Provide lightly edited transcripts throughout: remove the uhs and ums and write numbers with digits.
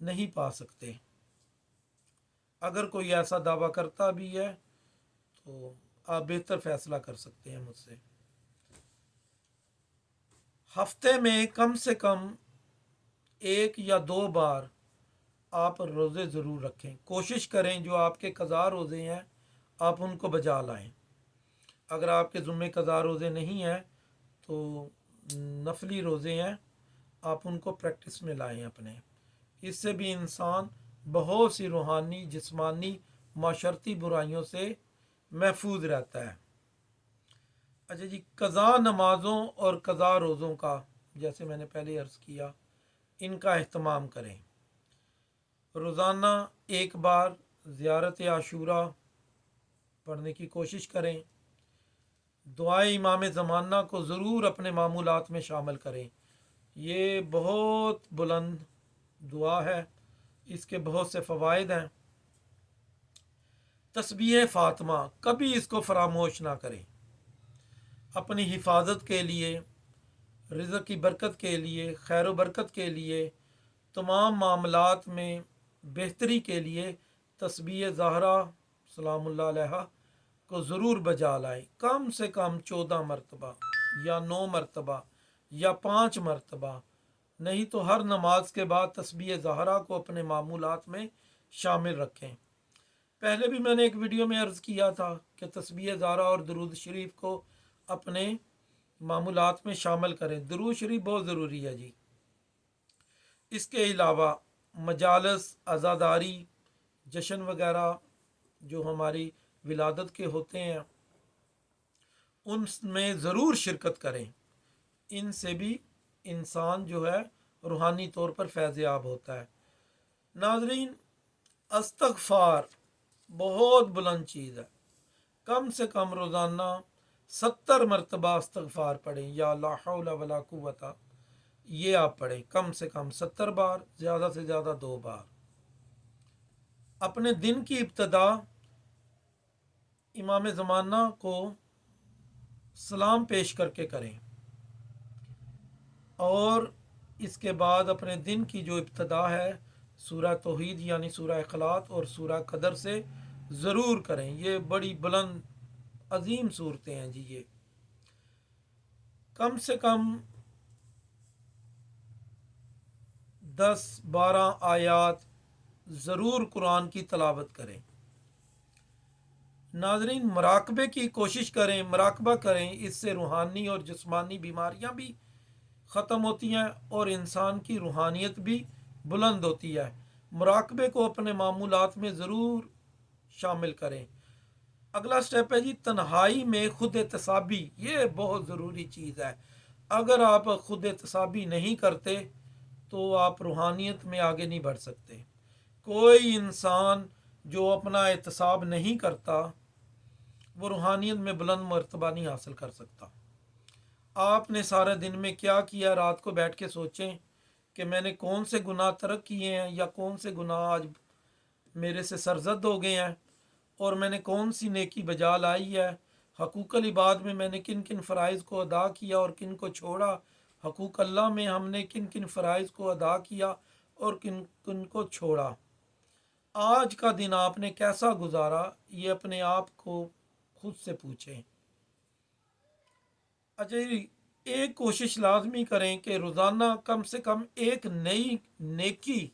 نہیں پا سکتے۔ اگر کوئی ایسا دعویٰ کرتا بھی ہے تو آپ بہتر فیصلہ کر سکتے ہیں مجھ سے۔ ہفتے میں کم سے کم 1 یا 2 بار آپ روزے ضرور رکھیں، کوشش کریں جو آپ کے قضا روزے ہیں آپ ان کو بجا لائیں۔ اگر آپ کے ذمہ قضا روزے نہیں ہیں تو نفلی روزے ہیں، آپ ان کو پریکٹس میں لائیں اپنے۔ اس سے بھی انسان بہت سی روحانی، جسمانی، معاشرتی برائیوں سے محفوظ رہتا ہے۔ اچھا جی، قضا نمازوں اور قضا روزوں کا، جیسے میں نے پہلے عرض کیا، ان کا اہتمام کریں۔ روزانہ 1 بار زیارت عاشورہ پڑھنے کی کوشش کریں۔ دعائے امام زمانہ کو ضرور اپنے معمولات میں شامل کریں۔ یہ بہت بلند دعا ہے، اس کے بہت سے فوائد ہیں۔ تسبیح فاطمہ، کبھی اس کو فراموش نہ کریں۔ اپنی حفاظت کے لیے، رزق کی برکت کے لیے، خیر و برکت کے لیے، تمام معاملات میں بہتری کے لیے تسبیح زہرا سلام اللہ علیہ کو ضرور بجا لائیں۔ کم سے کم 14 مرتبہ یا 9 مرتبہ یا 5 مرتبہ، نہیں تو ہر نماز کے بعد تسبیح زہرا کو اپنے معمولات میں شامل رکھیں۔ پہلے بھی میں نے ایک ویڈیو میں عرض کیا تھا کہ تسبیح زہرا اور درود شریف کو اپنے معمولات میں شامل کریں۔ درود شریف بہت ضروری ہے جی۔ اس کے علاوہ مجالس، عزاداری، جشن وغیرہ جو ہماری ولادت کے ہوتے ہیں ان میں ضرور شرکت کریں۔ ان سے بھی انسان جو ہے روحانی طور پر فیض یاب ہوتا ہے۔ ناظرین، استغفار بہت بلند چیز ہے۔ کم سے کم روزانہ 70 مرتبہ استغفار پڑھیں، یا لا حول ولا قوت، یہ آپ پڑھیں کم سے کم 70 بار، زیادہ سے زیادہ 2 بار۔ اپنے دن کی ابتدا امام زمانہ کو سلام پیش کر کے کریں، اور اس کے بعد اپنے دن کی جو ابتدا ہے سورہ توحید یعنی سورہ اخلاص اور سورہ قدر سے ضرور کریں۔ یہ بڑی بلند عظیم صورتیں ہیں جی۔ یہ کم سے کم 10-12 آیات ضرور قرآن کی تلاوت کریں۔ ناظرین، مراقبے کی کوشش کریں، مراقبہ کریں، اس سے روحانی اور جسمانی بیماریاں بھی ختم ہوتی ہیں اور انسان کی روحانیت بھی بلند ہوتی ہے۔ مراقبے کو اپنے معمولات میں ضرور شامل کریں۔ اگلا سٹیپ ہے جی تنہائی میں خود احتسابی، یہ بہت ضروری چیز ہے۔ اگر آپ خود احتسابی نہیں کرتے تو آپ روحانیت میں آگے نہیں بڑھ سکتے۔ کوئی انسان جو اپنا احتساب نہیں کرتا وہ روحانیت میں بلند مرتبہ نہیں حاصل کر سکتا۔ آپ نے سارے دن میں کیا کیا، رات کو بیٹھ کے سوچیں کہ میں نے کون سے گناہ ترک کیے ہیں یا کون سے گناہ آج میرے سے سرزد ہو گئے ہیں، اور میں نے کون سی نیکی بجا لائی ہے۔ حقوق العباد میں میں نے کن کن فرائض کو ادا کیا اور کن کو چھوڑا۔ حقوق اللہ میں ہم نے کن کن فرائض کو ادا کیا اور کن کن کو چھوڑا۔ آج کا دن آپ نے کیسا گزارا، یہ اپنے آپ کو خود سے پوچھیں۔ اچھا جی، ایک کوشش لازمی کریں کہ روزانہ کم سے کم ایک نئی نیکی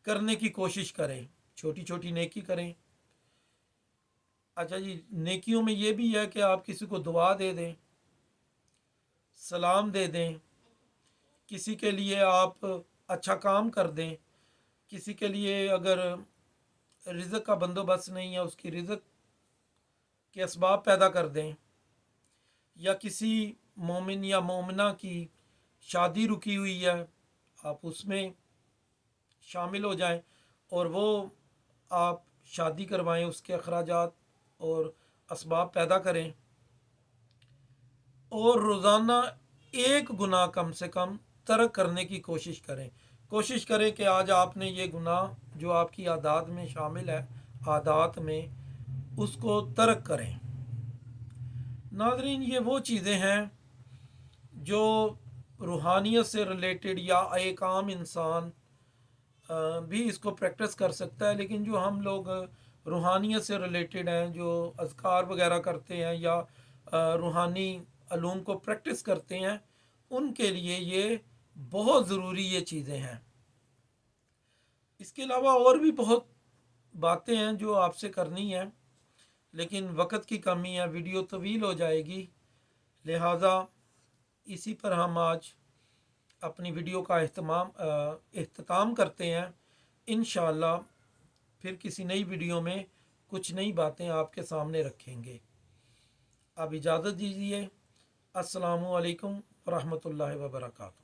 کرنے کی کوشش کریں، چھوٹی چھوٹی نیکی کریں۔ اچھا جی، نیکیوں میں یہ بھی ہے کہ آپ کسی کو دعا دے دیں، سلام دے دیں، کسی کے لیے آپ اچھا کام کر دیں، کسی کے لیے اگر رزق کا بندوبست نہیں ہے اس کی رزق کے اسباب پیدا کر دیں، یا کسی مومن یا مومنہ کی شادی رکی ہوئی ہے آپ اس میں شامل ہو جائیں اور وہ آپ شادی کروائیں، اس کے اخراجات اور اسباب پیدا کریں۔ اور روزانہ ایک گناہ کم سے کم ترک کرنے کی کوشش کریں۔ کوشش کریں کہ آج آپ نے یہ گناہ جو آپ کی عادات میں شامل ہے، عادات میں، اس کو ترک کریں۔ ناظرین، یہ وہ چیزیں ہیں جو روحانیت سے ریلیٹڈ یا ایک عام انسان بھی اس کو پریکٹس کر سکتا ہے، لیکن جو ہم لوگ روحانیت سے ریلیٹڈ ہیں، جو اذکار وغیرہ کرتے ہیں یا روحانی علوم کو پریکٹس کرتے ہیں، ان کے لیے یہ بہت ضروری یہ چیزیں ہیں۔ اس کے علاوہ اور بھی بہت باتیں ہیں جو آپ سے کرنی ہیں، لیکن وقت کی کمی ہے، ویڈیو طویل ہو جائے گی، لہٰذا اسی پر ہم آج اپنی ویڈیو کا اختتام کرتے ہیں۔ انشاءاللہ پھر کسی نئی ویڈیو میں کچھ نئی باتیں آپ کے سامنے رکھیں گے۔ اب اجازت دیجیے۔ السلام علیکم ورحمۃ اللہ وبرکاتہ۔